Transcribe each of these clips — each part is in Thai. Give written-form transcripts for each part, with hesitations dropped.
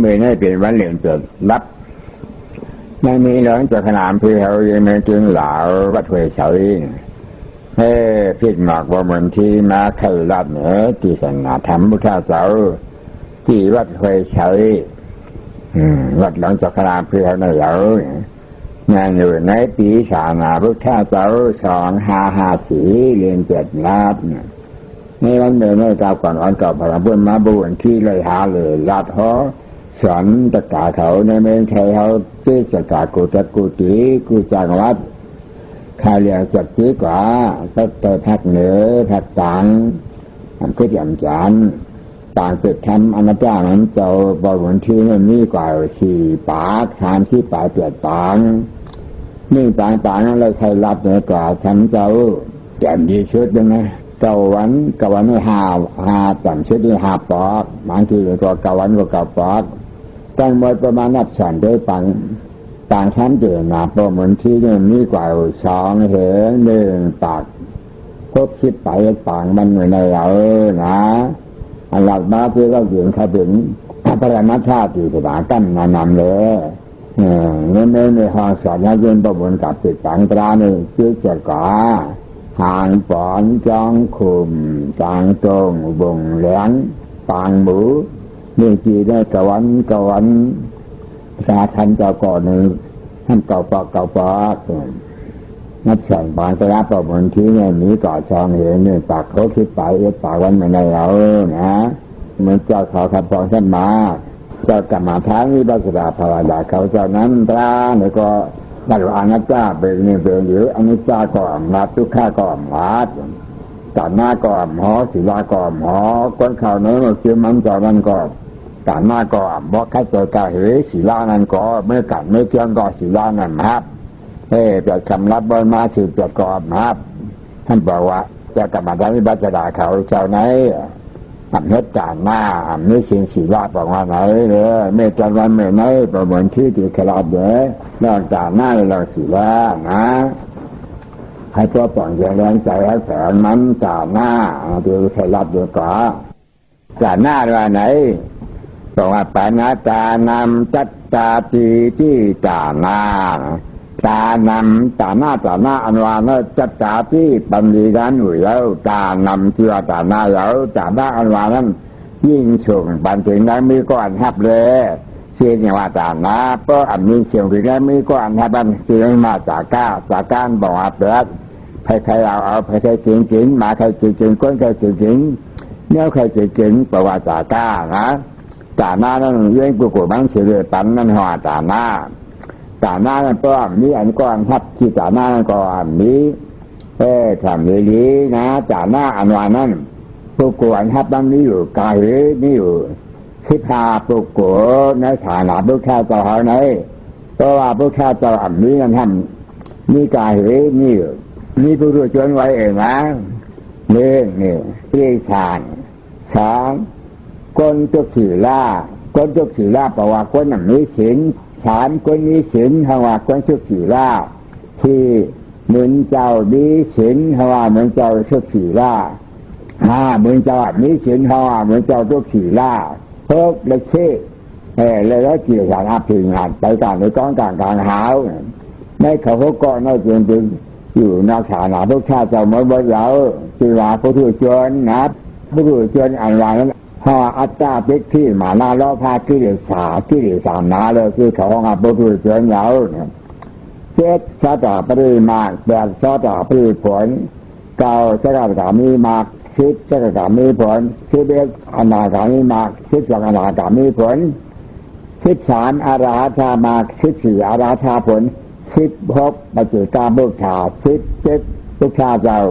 มือนี่เป็นวันเหลืองเกิดรับไม่มีเหลืองจากขนามพี่เขายังไม่ถึงหลาววัดห้วยเฉยให้พิจหมากว่าเหมือนที่มาไข่รัดเหนือที่สังฆธรรมพุทธเจ้าที่วัดห้วยเฉยวัดหลังจากขนามพี่เขาในเหลางานอยู่ในปีศาสนาพุทธเจ้า2554เรียน7 นัดในวันเมื่อเก่าก่อนวันเก่าพระพุทธมาบุญที่เลยหาเลยลัดหอสอนตะกาเขาในเมืองไทยเขาที่ตะกากุตะกุติกุจังวัดข้าเรียกจักจีกว่าก็เติภาคเหนือภาคกลางมันก็ยำจานต่างจุดทำอนาจารนั้นเจ้าบวชที่นั่นนี่กว่า4 ปาก3 ที่ปาก8 ปากนี่ต่างๆนั้นเลยใครรับเนี่ยกว่าทำเจ้าแจ่มดีชุดยังไงเก่าวันนี่5จำชุดนี่5 ปอกบางทีก็เก่าวันก็9 ปอกตั้งหมดประมาณนับฉันด้วยต่างชั้นเจอหนาโปรเหมือนที่นี่มีกว่า2 เห1 ปากครบ10 ไปปากมันอยู่ในเรานะอันหลักมาที่เราถึงเขาถึงพระนัทธาตุที่บากั้นนำเลยในห้องสอนนักเรียนประมวลกับติดต่างตรานี่ชื่อเจ้ากาหางปอนจองคุมจางตรงบ่งแหลงปางหมูนี่จีได้กวันสาทันเจ้าก่อนหนึ่งท่านเก่าปอกนับสั่งปางตราประมวลที่เนี่ยมีก่อช่องเห็นนี่ปากเขาคิดไปปากวันไม่ได้เรานะเหมือนเจ้าเขาขับปองท่านมาเจ้ากรรมฐานวิปัสสนาภาวนาเขาเจ้านั้นตราเนี่ยก็นั่นว่าอนัตตาเป็นนี่เป็นหรืออนิจจาก็อำนาจทุกข้าก็อำนาจการหน้าก็อำหอศิลาก็อำหอก้นข่าวเนื้อเชื่อมันจอมันก็การหน้าก็อำบอกข้าเจ้ากาเหศิลานั้นก็เมื่อกันไม่เชื่อก็ศิลานั้นครับเปิดคำรับบนมาสืบเปิดก็อำครับท่านบอกว่าเจ้ากรรมฐานวิปัสสนาเขาเจ้าไหนอำเฮ็ดการหน้าอำนี้สิ่งศิลาบอกว่าไหนเลยเมื่อจันวันเมื่อไหนประมวลที่ติขลาดเด้อนอกจากหน้าเราศิลานะให้ตัวป่องแรงใจให้แสนมันจากหน้าดูขลาดดีกว่าจากหน้าว่าไหนบอกว่าปัญญาตานำจัตตาตีที่จากหน้าตานำตาหน้าอันวานจัตตาที่บันดีกันอยู่แล้วตานำเชื่อตาหน้าแล้วตาหน้าอันวานั้นยิ่งส่งบันถึงนั้นมีก้อนทับเลยเสียงว่าตาหน้าเพราะอันมีเสียงถึงนั้นมีก้อนทับบันเสียงมาจากการบอกว่าเปิดใครเอาใครจริงมาใครจริงก้นใครจริงเนี่ยใครจริงประวัติจาก้านะตาหน้านั้นเรื่องกุบังเฉลี่ยตันนั้นหัวตาหน้านั้นก็มีอันก้อนทับที่ตาหน้านั้นก็มีทำดีๆนะตาหน้าอันวานั้นผู้กวนทับนั้นนี้อยู่กายนี่อยู่15 ผู้กวนในฐานะผู้แค่เจ้าไหนเพราะว่าผู้แค่เจ้าอันนี้นั้นทำมีกายนี่อยู่มีผู้รู้จนไว้เองนะนี่ที่ฌานก้นจุกศีลาแปลว่าก้นมีศีล3 ก้นมีศีลเพราะว่าก้นจุกศีลาที่เหมือนเจ้าดีศีลเพราะว่าเหมือนเจ้าจุกศีลาเหมือนเจ้ามีศีลเพราะว่าเหมือนเจ้าจุกศีลาเพิกเลยเช่เลยแล้วเกี่ยวกับอาภิงานไปการในก้อนกลางหาวในเขาก็น่าจริงอยู่นอกฐานะพวกชาติเจ้าเมื่อวันเราจีวาผู้ถือจนนะผู้ถือจนอันว่านั้นพออัตตาเป็กที่มาหน้าล้อพากิเลสามนาเลยคือเขาของผู้ถือจนเราเจ็ดชาติปริมา8ชาติปริผล9ชาติมีมาก10ชาติมีผล11อนาคามีมาก12อนาคามีผล13อรหัตามาก14อรหัตผล16ปัจจุบันบุคคา17บุคคาเจ้า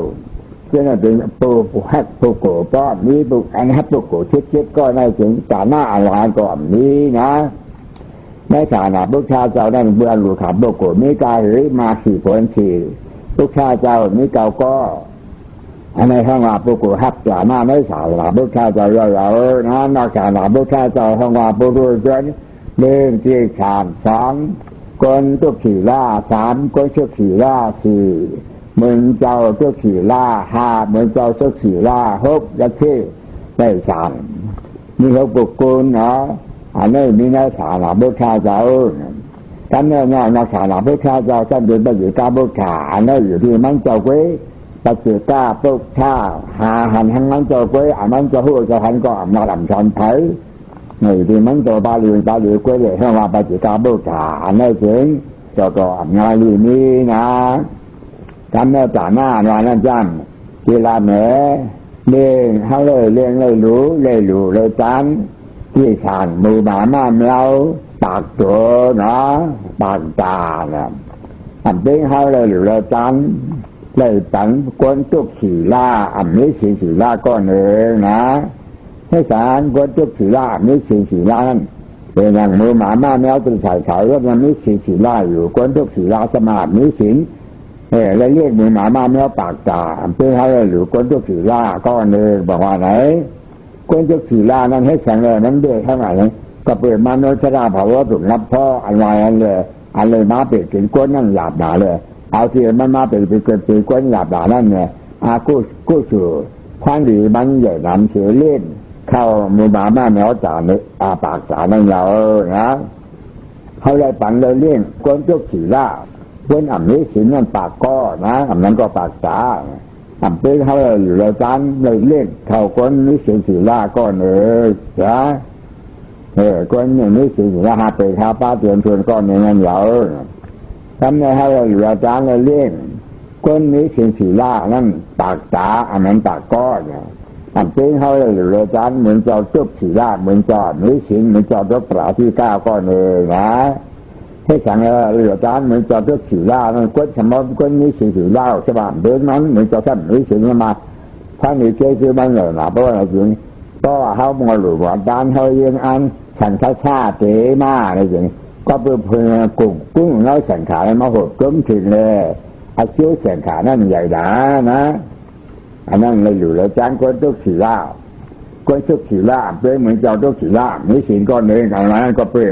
เจ้าเป็นผู้ฮักผู้โกก็มีบุคอันฮักผู้โก17ก็ได้ถึงตาหน้าอันวานก็มีนะในฐานะบุคคาเจ้านั้นเบื่อหลุดขาดบุคโกมีกายหรือมา4 ผล4บุคคาเจ้ามีเก่าก็อันในห้องว่าบุคโกฮักตาหน้าในฐานะบุคคาเจ้าเรานะนอกจากบุคคาเจ้าห้องว่าบุคโกจน1ที่ฌาน2ก้นจุกศีลา3ก้นจุกศีลา4เหมือนเจ้าจุกศีลา5เหมือนเจ้าจุกศีลา6และที่ได้ฌานมี6 บุคคลเนาะ อันนี้มีนักศาสนาพุทธเจ้าท่านเนี่ยนักศาสนาพุทธเจ้าท่านเป็นปฏิกาพุทธาอันนี้อยู่ที่มันเจ้าเว้ยปฏิกาพุทธาหาหันทั้งมันเจ้าเว้ยมันจะพูดจะหันก็มาดำชันไทยนี่ที่มันตัวบาลีเว้ยเลยให้ว่าปฏิกาพุทธาอันนี้ถึงจะก็งานนี้นะท่านเนี่ยจ่าหน้าวันนั้นจำกีฬาแหม่เลี้ยงเขาเลยรู้เลยจันที่สานมือหมาม่าเราปากตัวนะปากตาเนี่ยอันเป็นเขาเลยจันเลยจันกวนตุกสีล่าอันนี้สีล่าก็เนื้อนะให้สารกวนตุกสีล่าอันนี้สีล่านั่นเป็นอย่างมือหมาม่าเราตื่นสายขาวแล้วมันนี้สีล่าอยู่กวนตุกสีล่าสมาธินี้สินแล้วเรียกมือหมาม่าไม่เอาปากตาเพื่อให้หรือกวนจุกสีล่าก็เลยบอกว่าไหนกวนจุกสีล่านั้นให้แสงเลยนั้นเดือดเท่าไหร่ก็เปิดมาโนชราภาวะถูกรับพ่ออะไรเลยมาเปิดกินกวนนั่งหยาบด่าเลยเอาที่มันมาเปิดกวนหยาบด่านั่นเนี่ยกู้สู่ความดีมันใหญ่นำเสือเล่นเข้ามือหมาม่าไม่เอาจ่าเนี่ยปากตานั่นเรานะเขาเลยปั่นเลยเลี้ยงกวนจุกสีล่าเว้นอันนี้สินนั่นปากก้อนะอันนั้นก็ปากตาอันเป็นเขาอยู่เราจันเลยเล่นเท่าคนนี้สินสีล่าก็เนยจ้ะคนอย่างนี้สินสีล่าหาไปหาป้าเตือนชวนก้อนอย่างนั้นเหรอทำไมเขาอยู่เราจันเลยเล่นคนนี้สินสีล่านั่นปากตาอันนั้นปากก้อเนี่ยอันเป็นเขาอยู่เราจันเหมือนเจ้าจุกสีล่าเหมือนเจ้านี้สินเหมือนเจ้าจุกปลาที่ก้าวก็เนยนะให้สั่งเหลือจานเหมือนจอดรถสีล่านั่นก็ทำมาก็นี้สีล่าใช่ป่ะเดินนั้นเหมือนจอดท่านนี้สีมาท่านนี้เจ้าคือมันเหนื่อยหนาเพราะอะไรจริงก็เขามองหรือว่าจานเขายังอันฉันชาเตะมาอะไรจริงก็เป็นเพื่อนกุ้งน้อยสังขารมาหดก้มถึงเลยอาชีพสังขารนั่นใหญ่หนานะอันนั้นเลยอยู่แล้วจานก็รถสีล่าก็รถสีล่าเป็นเหมือนจอดรถสีล่านี้สีก้อนเนื้ออะไรนั้นก็เป็น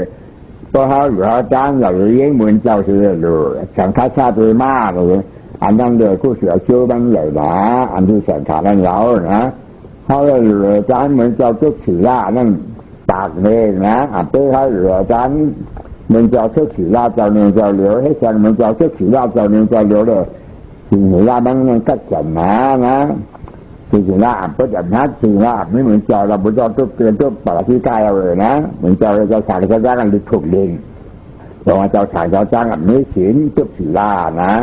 พอเขาอยู่อาจารย์เราเลี้ยงเหมือนเจ้าเสือเลยสังฆาชาติมากเลยอันนั้นเดือดกู้เสือเชื่อมันใหญ่หนาอันที่สังขารนั่นเรานะเขาอยู่อาจารย์เหมือนเจ้าทุกสีล่านั่นปากเองนะอันเป็นเขาอยู่อาจารย์เหมือนเจ้าทุกสีล่าเจ้าหนึ่งเจ้าเหลียวให้สั่งเหมือนเจ้าทุกสีล่าเจ้าหนึ่งเจ้าเหลียวเลยสิ่งสีล่ามันก็จัดหนานะสิ่งสีล่าก็จัดนัดสิ่งล่าไม่เหมือนเจ้าเราบุญเจ้าทุกเกินทุกปากที่กายเราเลยนะเหมือนเจ้าเราจะสั่งจะจ้างกันถูกเลี้ยงบอกว่าเจ้าฉายเจ้าจ้างกับนี้ศีลจุกศีลานะ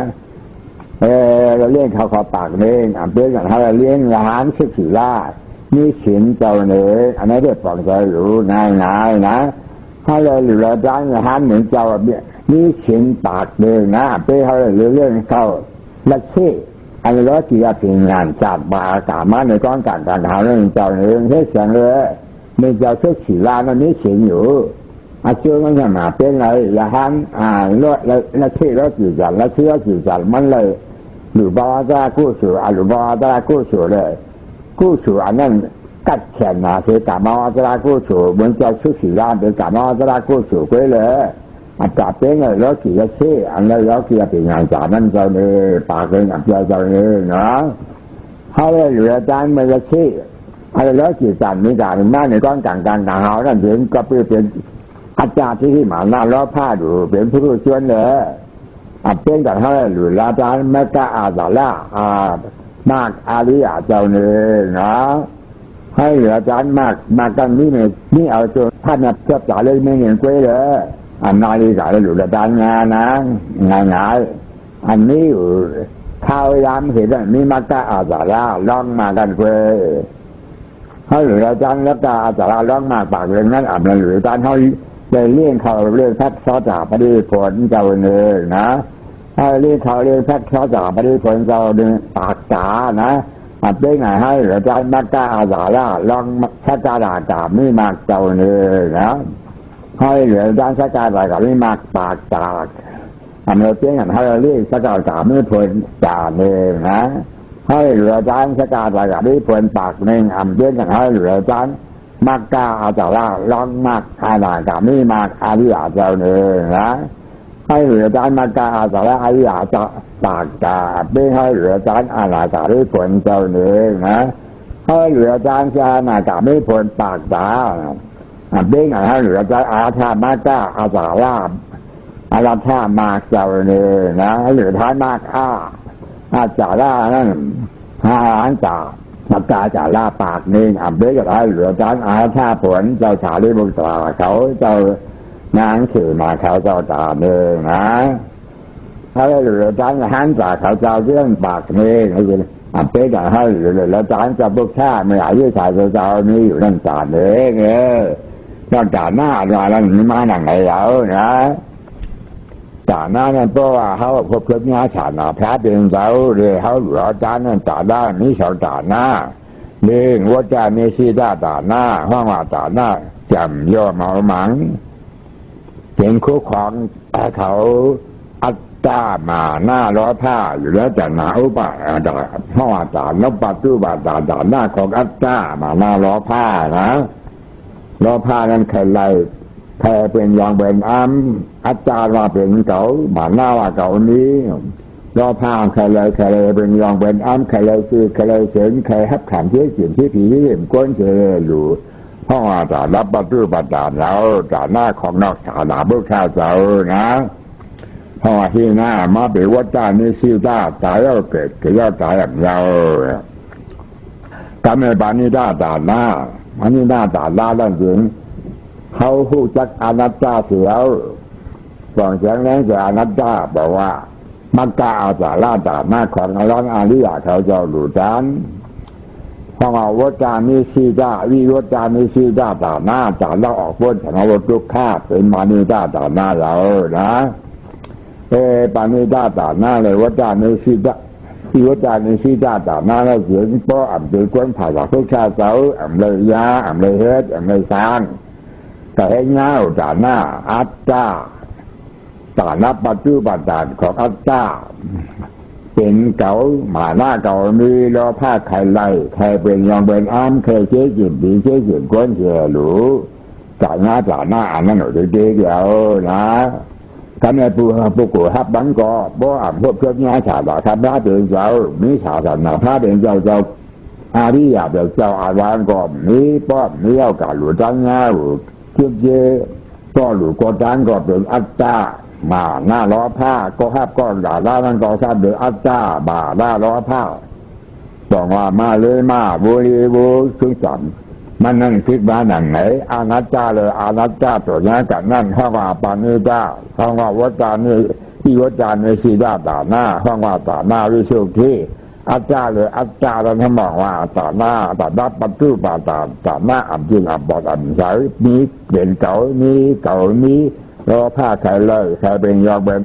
เราเลี้ยงเขาปากเลี้ยงเพื่อนกันเราเลี้ยงร้านชุกศีลานี่ศีลเจ้าเนื้ออันนี้เรียกปองใจรู้ง่ายนะถ้าเราหรือเราจ้างร้านเหมือนเจ้าแบบนี่ศีลปากเลี้ยงนะเพื่อเขาเลี้ยงเขาละเช่อันนี้เราจีบเป็นงานจัดบาสามารถในก้อนการหาเรื่องเจ้าเนื้อเฮ็ดเสียงเลยมีเจ้าชุกศีลานั่นนี่ศีลอยู่อาชีพมันจะมาเป็นอะไรละฮันละเชื่อจีจันละเชื่อจีจันมันเลยหรือบาตากู้สู่หรือบาตากู้สู่เลยกู้สู่อันนั้นกัดแขนนะคือกามาตากู้สู่เหมือนเจ้าชุกศีลาเป็นกามาตากู้สู่ไปเลยอาจจะเป็นเลยแล้วกี่ละเชื่ออันนั้นแล้วกี่เป็นงานจากนั้นเจ้าเนื้อปากเป็นอับเจ้าเนื้อนะเขาเลยเหลือจานมันละเชื่ออะไรแล้วกี่จันมีการมากในก้อนกลางหานั่นถึงก็เป็นอาจารย์ที่มาหน้าล้อผ้าดูเป็นผู้ชวนเลยเป็นกันให้หรืออาจารย์แม่กาอาสาละมากอาริยาเจ้าเนื้อนะให้เหลืออาจารย์มากกันนี่เอาตัวท่านเจ้าจ่าเลยไม่เงินกล้วยเลยอันนาฬิกาหรืออาจารย์งานนะง่ายอันนี้อยู่ข้าวยามเห็นนี่มากาอาสาละล่องมากันกล้วยให้เหลืออาจารย์แล้วก็อาสาละล่องมาปากเรื่องนั้นนั่นหรืออาจารย์เขาเลยเลี้ยงเขาเรื่องพัดซ้อจ่าพอดีผลเจ้าเนื้อนะถ้าเลี้ยงเขาเลี้ยงพัดซ้อจ่าพอดีผลเจ้าเนื้อปากจ๋านะเป็นไงให้หรืออาจารย์มักกาอาสาละลองสักการะจ่าไม่มากเจ้าเนื้อนะให้เหลืออาจารย์สักการะจ่าไม่มากปากจ๋าเราเป็นกันให้เลี้ยงสักการะจ่าไม่ผลจ่าเนื้อนะให้เหลืออาจารย์สักการะจ่าไม่ผลปากเนื้อเป็นกันให้เหลืออาจารย์มักกาอาจาระร้องมักอาณาจามีมากอาริยาเจ้าเนื้อนะให้เหลือจานมักกาอาจาระอาริยาจะปากกาไม่ให้เหลือจานอาณาจาริผลเจ้าเนื้อนะให้เหลือจานอาณาจาไม่ผลปากกา bên ở hai lửa trái á tha ma ca á giả la á tha ma giàu nè nó lửa thái ma á giả la nó hai án giảปากกาจ่าล่าปากนี่เบ๊ก็ได้เหลือจานท่าผลเจ้าชาลีบุตรเขาเจ้านางสื่อมาเขาเจ้าจ่าเดินนะถ้าเหลือจานหันจ่าเขาเจ้าเรื่องปากนี่คือเบ๊ก็ให้เหลือจานจะบุกชาไม่อายุชายเจ้านี่อยู่นั่นจ่าเด้งนอกจากหน้าเราแล้วนี่มาหนังไหนแล้วนะจ่าหน้านั่นเพราะว่าเขาพบเพื่อนงานฉาหน้าพระเป็นเจ้าเลยเขาเหลือจานนั่นจ่าได้นี่สองจ่าหน้าเนื่องว่าจะมีชีด้าจ่าหน้าห้องว่าจ่าหน้าจำย่อมาหมังเป็นคู่ของเขาอัตตามาหน้าล้อผ้าอยู่แล้วจะหนาวป่ะห้องว่าจ่านปัจจุบันจ่าหน้าของอัตตามาหน้าล้อผ้านะล้อผ้านั้นใครไล่แค่เป็นอย่างเป็นอาจารย์ว่าเป็นเก่าบ้านหน้าว่าเก่านี้รอพาใครเลยเป็นอย่างเป็นใครเลยคือใครเลยเสียงใครฮับขันที่สิ่งที่ผีที่เห็นก้นเฉยอยู่ห้องอาจารย์รับประตูประจานแล้วจากหน้าของนอกศาลาบุกชาเจ้านะห้องที่หน้ามาเป็นวัดจ้านี่ซิวจ้าตายแล้วเกิดย่อตายแบบเราการในบ้านนี้ได้ตาหน้าอันนี้หน้าตาล่าด้านถึงเขาหูจักอนัตตาเสียวก่อนเสียงแรงจากอนัตตาบอกว่ามักกะเอาสาราตาหน้าของอรหันต์อริยะเขาจะหลุดจันพอเอาวัฏจานิสีจ้าวิวัฏจานิสีจ้าตาหน้าตาเราออกพ้นจากวัฏทุกข้าเป็นมานิจ้าตาหน้าเรานะปานิจ้าตาหน้าเลยวัฏจานิสีจ้าวิวัฏจานิสีจ้าตาหน้าเราเสียงเพราะเป็นคนผ่าจากทุกชาติเสาเลยยาเลยเฮ็ดเลยสร้างแต่ให้เงาจ่าหน้าอัตตาจ่าหน้าปัจจุบันจ่าของอัตตาเป็นเก่าหมาหน้าเก่ามีล้อผ้าใครไล่ใครเป็นยองเป็นใครเชื่อจิตดีเชื่อจิตก้นเชื่อหรูจ่าหน้าอันนั้นหนูดีเดียวนะท่านในผู้กูฮับบังก็บ่พวกเพื่อนงานฉาบทำพระเป็นเจ้ามีฉาสันนาพระเป็นเจ้าอาริยะเป็นเจ้าอาวานก็มีป้อมมีเอาการหลุดจังงาหลุดเชื่อเย่ก็หลุดก็จังก็เป็นอัตตามาหน้าล้อผ้าก็ฮับก็ด่าด้านั่นก็ทราบเป็นอัตตาบ่าหน้าล้อผ้าบอกว่ามาเลยมาบุรีบุซึ่งจำมันนั่นคิดว่าหนังไหนอนัตตาเลยอนัตตาตัวนี้กันนั่นห้องว่าปานิจ้าห้องว่าวัฏจานี่ที่วัฏจานี่สีด้าตาหน้าห้องว่าตาหน้าวิสุทธิอาจารย์เลยอาจารย์เราท่านบอกว่าตาหน้าตาดับปัจจุบันตาหน้าอับจริงอับบอดอับใสมีเปลี่ยนเก่านี้รอผ้าใครเลยใครเป็นยอเป็น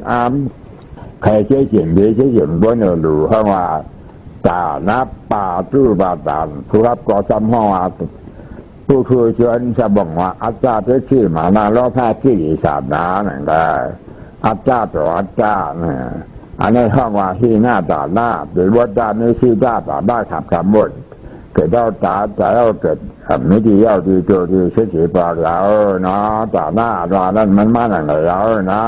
ใครเชื่อเสียงดีเชื่อเสียงด้วยเนื้อหลูห้องว่าตาหน้าป่าตู้บาตาผู้รับก่อจำห้องว่าผู้คุยชวนจะบอกว่าอาจารย์ที่ชื่อมาหน้ารอผ้าที่สามน้านั่นได้อาจารย์ต่ออาจารย์อันนี้ห้องว่าที่หน้าตาหน้าหรือวัดด้านนี้ที่ด้าตาได้ขับคำหมดเกิดเราตาแต่เราเกิดไม่ดีเอาดีตัวดีเฉยๆปากแล้วเนาะตาหน้าตานั้นมันมาหนังแล้วนะ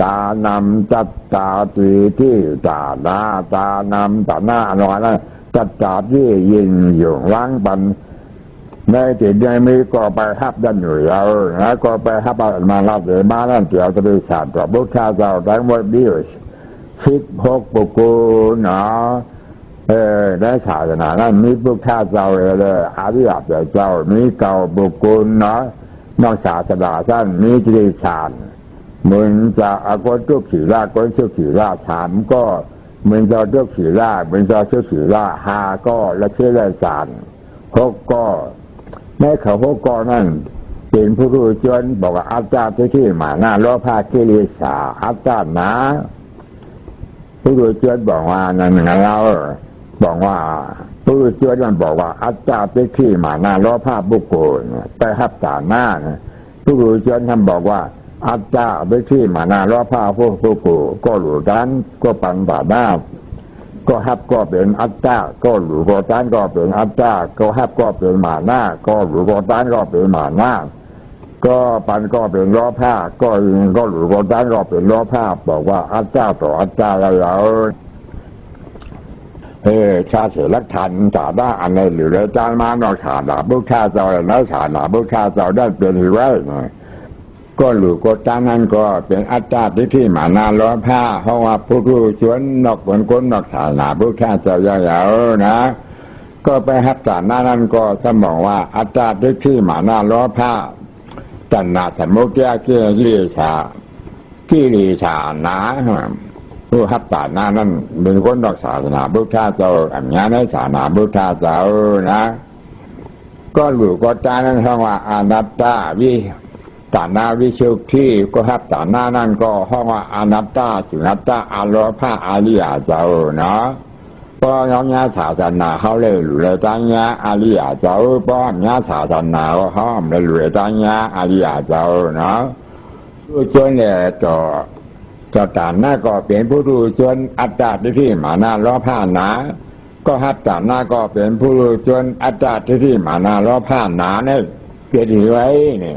ตานำจัดตาตีที่ตาหน้าตานำตาหน้าหน่อยนะจัดตาที่ยิงอยู่ล้างบันในติดในมีก็ไปฮับดันอยู่แล้วนะก็ไปฮับมาลับเลยมานั่นเกี่ยวกับศาสตร์กับบุคคลเราทั้งหมดดี16ปุกุเนาะในศาสนานั้นมีพุทธเจ้าเลยอริยเจ้ามีเก่าปุกุเนาะนอกศาสนาท่านมีจิตฌานมึงจะคนทุกข์ขี่ราคนทุกข์ขี่ราถามก็มึงจะทุกข์ขี่รามึงจะทุกข์ขี่ราหาก็ละเชื่อละฌาน6ก็ในเขา6ก็นั่นเป็นผู้รู้จนบอกว่าอาจารย์ที่มาหน้าล้อผ้ากิเลสอาจารย์นะผู้รู้เชื่อบอกว่านั่นเราบอกว่าผู้รู้เชื่อมันบอกว่าอาจารย์ที่มาหน้าล้อผ้าบุกโกนไปฮับตาหน้าผู้รู้เชื่อท่านบอกว่าอาจารย์ที่มาหน้าล้อผ้าพวกบุกโกก็หลุดกันก็ปันตาหน้าก็ฮับก็เป็นอาจารย์ก็หลุดก็ตันก็เป็นอาจารย์ก็ฮับก็เป็นหมาหน้าก็หลุดก็ตันก็เป็นหมาหน้าก็ปันก็เป็นล้อผ้าก็หลุดก็ตันก็เป็นล้อผ้าบอกว่าอาจารย์ต่ออาจารย์แล้ว ชาเสือลักทันจาได้อันนี้หรือจานมานอขาดาบุคคาเจ้าแล้วขาดาบุคคาเจ้าได้เป็นที่ไว้ก็หรือก็จานนั้นก็เป็นอัตตาที่มานาล้อผ้าเพราะว่าผู้ชวนนอกคนคนนอกขาดาบุคคาเจ้ายาวๆนะก็ไปฮับจานนั้นก็จะบอกว่าอัตตาที่มานาล้อผ้าจันนาสมุทยาเกี่ยลีชากิริชานะผู้ฮับจานนั้นเป็นคนนอกศาสนาพุทธเจ้าอันนี้ในศาสนาพุทธเจ้านะก็หรือก็จานั้นคำว่าอนัตตาวิจานาวิชุที่ก็ฮับจานนั้นก็ห้องว่าอนัตตาสุนัตตาอารมณ์พระอริยเจ้าเนาะเพราะน้องญาศาสนาเขาเลยหรือตั้งญาอริยเจ้าเพราะญาศาสนาเขาเลยหรือตั้งญาอริยเจ้าเนาะผู้ชนเนี่ยจะตานหน้าก็เป็นผู้รู้ชวนอัตตาที่มานาล้อผ้าหนาก็ฮับตานหน้าก็เป็นผู้รู้ชวนอัตตาที่มานาล้อผ้าหนาเนี่ยเปลี่ยนไว้เนี่ย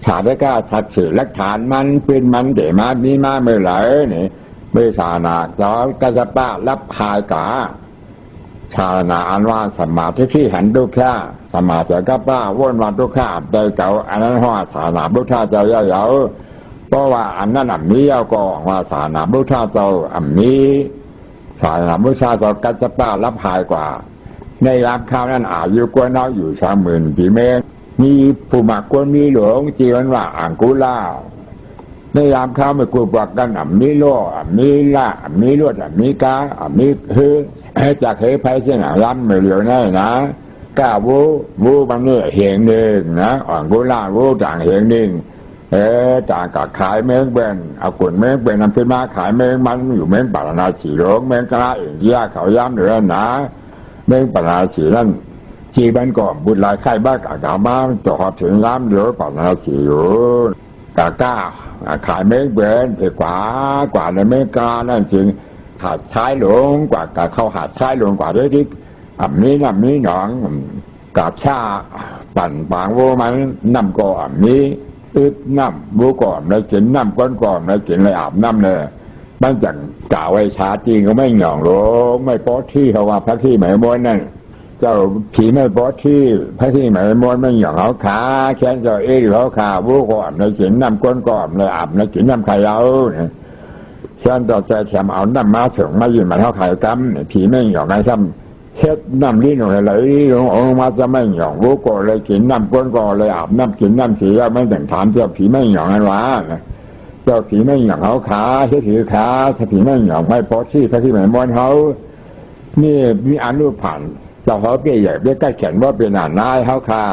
ชาติก้าทัดสื่อหลักฐานมันเป็นมันเดมามีมาเมื่อไหร่เนี่ยเมื่อชาณาจอกัสปะรับพายกาชาณาอันว่าสมาธิที่หันทุกข้าสมาธิกับป้าวนวันทุกข้าใจเก่าอันนั้นว่าชาณาพุทธเจ้าเยาวเพราะว่าอันนั้นอันนี้ก็ว่าศาสนาพุทธเจ้าอันนี้ศาสนาพุทธเจ้ากัจจปะรับหายกว่าในรามข้าวนั้นอายุกว่าน้อยอยู่30,000 ปีเมตรมีผู้มากกว่ามีหลวงจีวันว่าอังกุลาในรามข้าวไม่กลัวบอกกันอันนี้โลอันนี้ละอันนี้ลวดอันนี้กาอันนี้คือจากเฮไพเสียงรำไม่เหลียวแน่นะก้าวูมันเนี่ยเหงหนึ่งนะอังกุลาวูต่างเหงหนึ่งต่างกับขายเม้งเป็นเอากลุ่นเม้งเป็นนำขึ้นมาขายเม้งมันอยู่เม้งปาราณาสีหลงเม้งกระเอียเขาย้ำเดือนนะเม้งปาราณาสีนั่นจีบันก่อนบุญลายไข่บ้ากากาบ้าจ่อถึงย้ำเดือปาราณาสีอยู่กาก้าขายเม้งเป็นไปกว่าในเม้งกานั่นจริงหาดท้ายหลงกว่าเขาหาดท้ายหลงกว่าด้วยที่นี้หนองกาชาปั่นปางโวมันน้ำก่อนี้อึดน้ำบูก่อนแล้วกินน้ำก้อนก่อนแล้วกินเลยอาบน้ำเลยมันจังกล่าวไว้ชาจริงก็ไม่หย่องโลไม่พอที่เขาว่าพระที่หมายมนนั่นเจ้าผีไม่พอที่พระที่หมายมนไม่หย่องเขาขาแขนเจ้าเขาขาบูก่อนแล้วกินน้ำก้อนก่อนเลยอาบแล้วกินน้ำไข่เอาเนี่ยฉันต่อใจแถมเอาน้ำมาถึงมายืนมาเท่าไข่กัมผีไม่หย่องไงซ้ำเฮ็ดน้ำลิ้นหน่อยเลยลงมาจะไม่หย่องวูก็เลยกินน้ำก้นก็เลยอาบน้ำกินน้ำสีแล้วไม่แต่งถามเจ้าผีไม่หย่องอะไรวะเจ้าผีไม่หย่องเขาขาเฮ็ดถือขาถ้าผีไม่หย่องไม่พอที่พระที่หมายมนเขานี่มีอนุผ่านเจ้าเขาเปี้ยใหญ่เปี้ยใกล้แขนว่าเป็นนายเขาขา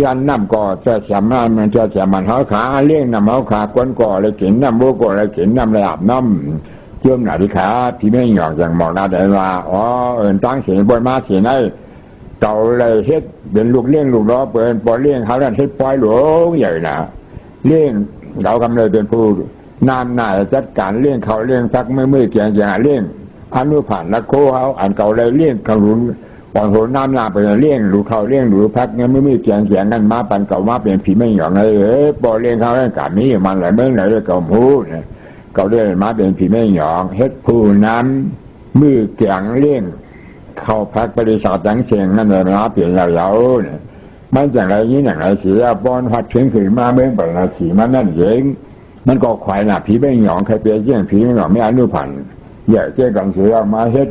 ยันน้ำก่อจะสามารถมันจะสามารถเขาขาเลี้ยงน้ำเขาขาก้นก่อเลยกินน้ำวูก็เลยกินน้ำเลยอาบน้ำเชื่อมหนาดิขาพี่ไม่หยอกอย่างบอกนาแต่ว่าตั้งเสียงบนมาเสียงให้เก่าเลยเฮ็ดเป็นลูกเลี้ยงลูกล้อเปิดปอเลี้ยงเขาเนี่ยเฮ็ดปล่อยหลวงใหญ่นะเลี้ยงเรากำเลยเป็นผู้นำหน้าจัดการเลี้ยงเขาเลี้ยงพักไม่เกี่ยงอย่างเลี้ยงอนุผ่านนักโคเขาอันเก่าเลยเลี้ยงเขาหลุนปอนหัวน้ำหน้าไปเลี้ยงลูกเขาเลี้ยงลูกพักเนี่ยไม่เกี่ยงกันมาปันเก่ามาเป็นผีไม่หยอกเลยปอเลี้ยงเขาเลี้ยงการนี้มันอะไรเมื่อไหร่เลยเก่าหูเนี่ยเขาเรียกมาเป็นผีไม่หยองเฮ็ดผู้นั้นมือเกียงเลี้ยงเข้าพักบริษัทจังเชียงนั่นเลยนะเปลี่ยนยาวๆเนี่ยมันอย่างไรนี้อย่างไรเสียบอนหัดถึงขึ้นมาเมื่อปราสีมันนั่นเองมันก็ควายน่ะผีไม่หยองใครเปลี่ยนเยี่ยงผีไม่หยองไม่อนุพันธ์เยอะเจ้ากันเสียมาเฮ็ด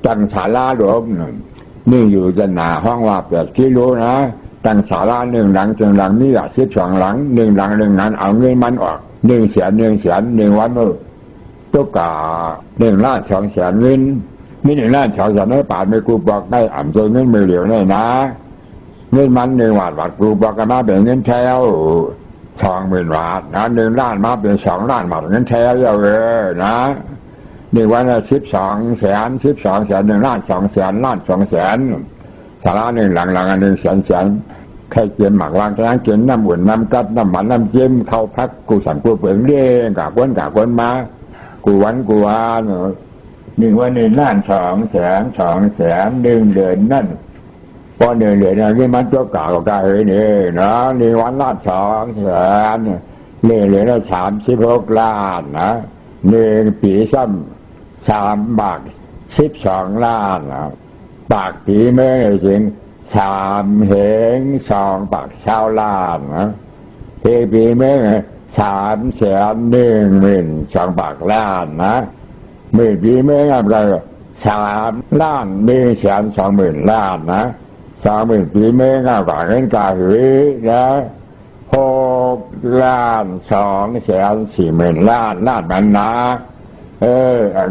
ตั้งศาลาหลวงนี่อยู่จะหนาห้องว่า8 กิโลนะตั้งศาลา1 หลังจึงหลังนี่ละ12 หลัง1 หลังนั้นเอาเงินมันออก1 แสน1 วันตุ๊กกา1 ล้าน 2 แสนเงินมี1 ล้าน 2 แสนไม่ป่านไม่กูบอกได้อ่ำตัวเงินมือเหลียวเลยนะเงินมัน1 บาทกูบอกกันมาเป็นเงินแถว20,000 บาทนะ1 ล้านมาเป็น2 ล้านบาทเงินแถวเยอะเลยนะ1 วัน12 แสน1 ล้าน 2 แสนล้าน 2 แสนศาลา1 หลัง1 แสนใครเกินหมากวางแทงเกินน้ำบุญน้ำกัดน้ำมันน้ำเจิ้มเข้าพักกูสั่งกูเปลืองเลี้ยงกะก้นมากูวัน1 วัน 1 ล้าน 2 แสน1 เดือนนั่นพอ1 เดือนนี่มันตัวกากเฮ้ยนี่นะ1 วันล้าน 2 แสนเดือนละ36 ล้านนะ1 ปีซ้ำ3 บาท 12 ล้านปากปีเมื่อถึง3เหง2ปากเช้าล้านปีเมื่อ312,000ปากล้านมือปีเมื่ออะไร3 ล้าน120,000 ล้าน20,000ปีเมื่อปากเงินกาหือ6,240,000 ล้านมันอัน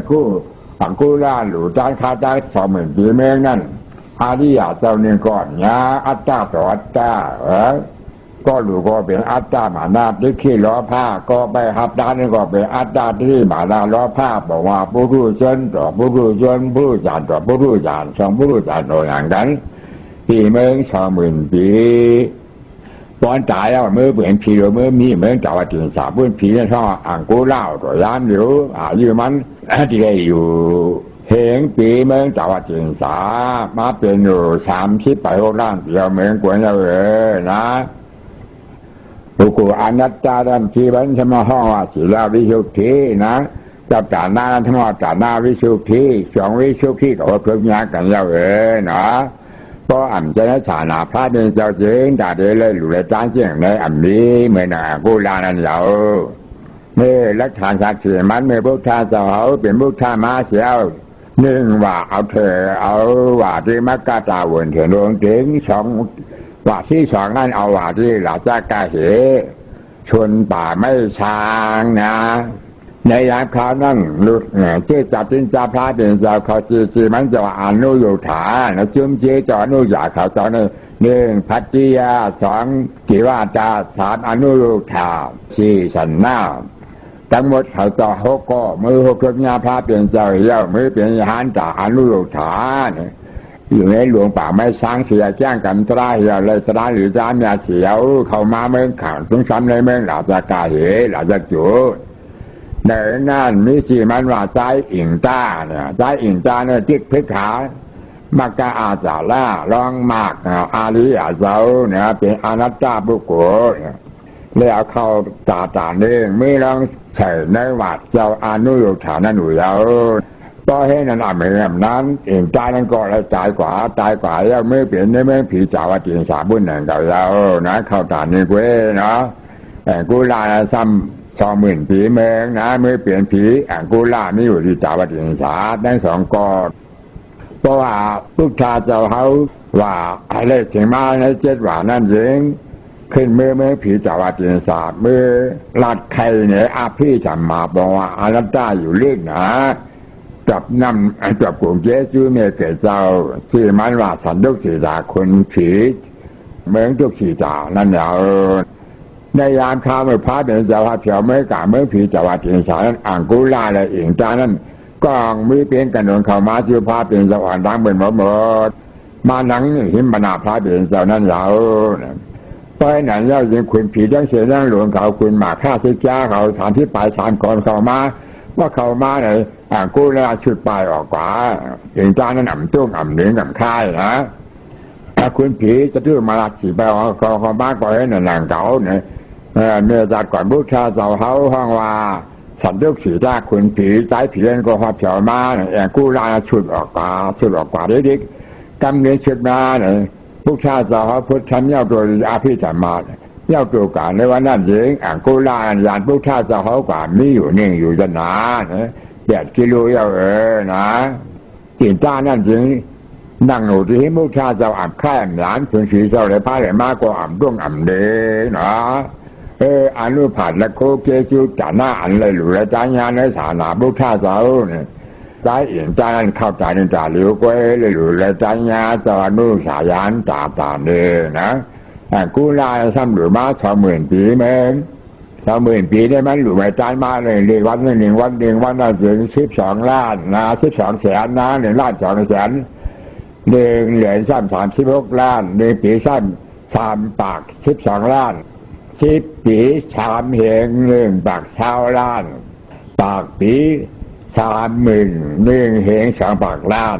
กู้ล้านหลูจานคาจาน20,000ปีเมื่อนั่นอาริยะเจ้าหนึ่งก่อนอัตตาต่ออัตตาก็หลูก็เป็นอัตตาหมานาที่ขี้ล้อผ้าก็ไปหับด้านนี่ก็เป็นอัตตาที่หมานาล้อผ้าบอกว่าผู้รู้ชนต่อผู้รู้ชนผู้รู้จานต่อผู้รู้จานสองผู้รู้จานอย่างนั้นปีเมื่อ20,000 ปีตอนตายแล้วเมื่อเปลี่ยนผีเมื่อมีเมื่อจ่าวถึงสาพื้นผีช่ออ่างกู้เล่าตัวยามอยู่อยู่มันที่ได้อยู่เหงปีเมื่อจ่าวถึงสามาเป็นอยู่30 ล้านเดียวเมื่อกวนนะบุกูอนัตตาดันทีบันธรรมห้องว่าศีลาวิสุทธินะจับจานหน้าธรรมจานหน้าวิสุทธิ2วิสุทธิก็เพิ่มยากันนะเพราะอ่ำจะได้ฐานะพระเป็นเจ้าจริงแต่เดี๋ยวเลยหลุดเลยจ้างเจียงในอ่ำนี้เมื่อหน้ากูลานั่นเหล่าเมื่อรักฐานศักดิ์สิทธิ์มันเมื่อพุทธาเจ้าเขาเป็นพุทธามาเสียว1ว่าเอาเธอเอาว่าที่มักกะตาวนเถิดดวงถึง2ว่าที่2นั่นเอาว่าที่หลาจ้ากาเหชนป่าไม่ช้างนะในยามเขานั่งลุกเชื่อจับจินจับพระเป็นเจ้าเขาจีมันจะอนุโยธานะจุ่มเชื่อจอนุญาเขาตอนนี้1พัทติยา2กิวาจา3อนุโยธา4สันนาทั้งหมดเขาต่อ6ก็มือ6เครื่องยาพระเป็นเจ้าเหี้ยวมือเป็นยานจากอนุโยธาอยู่ในหลวงป่าไม่สร้างเสียแจ้งกันตราเหี้ยวเลยตราหรือจามยาเสียวเขามาเมืองข่าวตรงซ้ำในเมืองหลาจะกาเหหลาจะจุในนั่นมิจิมันว่าใจอิงต้าเนี่ยใจอิงต้าเนี่ยทิศพิขามากาอาจาล่าลองมากอาริยาเจ้าเนี่ยเป็นอนัตตาบุคคลแล้วเขาตาเองไม่ลองใส่ในวัดเจ้าอนุโยธานั่นอยู่แล้วต่อให้นั่นเหมือนนั้นเองตายนั่นก็เลยตายกว่าแล้วไม่เปลี่ยนในเมืองผีจ่าวจิงสาบุญหนึ่งเก่าแล้วนะเข้าตานี่เว้เนาะแต่กูลาซ้ำ20,000 ปีเมืองนะไม่เปลี่ยนผีกูลาไม่อยู่ที่จ่าวจิงสาทั้ง2กอเพราะว่าพุทธาเจ้าเขาว่าอะไรถึงมาใน7ว่านั่นเองขึ้นเมื่อผีจ่าวจิงสาเมื่อลัดใครเนี่ยอาพี่จำมาบอกว่าอนัตตาอยู่ลึกนะจับน้ำจับกลุ่มเจจูเมเกเจ้าที่มันว่าสันตุสีดาคนผีเมืองทุกสีดานั่นเอาในยามข้าวเมื่อพระเป็นเจ้าพระเผียวเมื่อกาเมื่อผีจังหวัดอินสานอ่างกุลาและอิงจานั้นกองมือเป็นกันนนเข้ามาชื่อพระเป็นเจ้าอ่อนดังเป็นหมดมาหนังหิมบรรณาพระเป็นเจ้านั่นเอาเพราะนั้นเรายังคุณผีดังเสียดังหลวงเขาคุณหมาฆ่าสิจ้าเขาฐานที่ปลาย3 คนเข้ามาว่าเข้ามาไหนกูลาชุดปลายออกกว่าอิงจานั้นอ่ำตุ้งอ่ำเหนืออ่ำค่ายนะถ้าคุณผีจะทื่อมาลักสีไปออกเขาบ้านก็ให้หนังเก่าเนี่ยเมื่อจากก่อนพุทธาเจ้าเขาห้องว่าสันตุสีดาคุณผีใจผีเล่นก็หับเฉามาเนี่ยกูลาชุดออกกว่าเด็กกำเนิดชุดมาเนี่ยพุทธาเจ้าเขาพุทธเจ้าตัวอาภิธรรมาเจ้าตัวการในวันนั้นเองกูลายานพุทธาเจ้าเขากว่ามีอยู่นิ่งอยู่จะนาน8 กิโลนะกินจ้านั่นจริงนั่งอยู่ที่มุขชาเจ้าอ่ำค่ายหลานถึงสีเจ้าเลยพาเลยมากกว่าอ่ำด้วงอ่ำเดนะอนุผัดและโคเกจูจ่าหน้าอันเลยหลุดและจ้างานในศาลามุขชาเจ้าเนี่ยใจเอียงใจนั้นเข้าใจในจ่าเหลียวก้อยเลยหลุดและจ้างานเจ้าอนุสายานจ่าตาเดนะกูลาซ้ำหรือมา20,000 ปีเมื่อ20,000 ปีได้มันหลุดไปใจมาเลยเรียกวันหนึ่งวันน่าถึง12 ล้านนะ12 แสนนะ1 ล้าน 2 แสนเหรียญ36 ล้านปี3 ปาก12 ล้าน10 ปี3เหง1 ปากเช้าล้านปากปี30,000 1 เหง2 ปากล้าน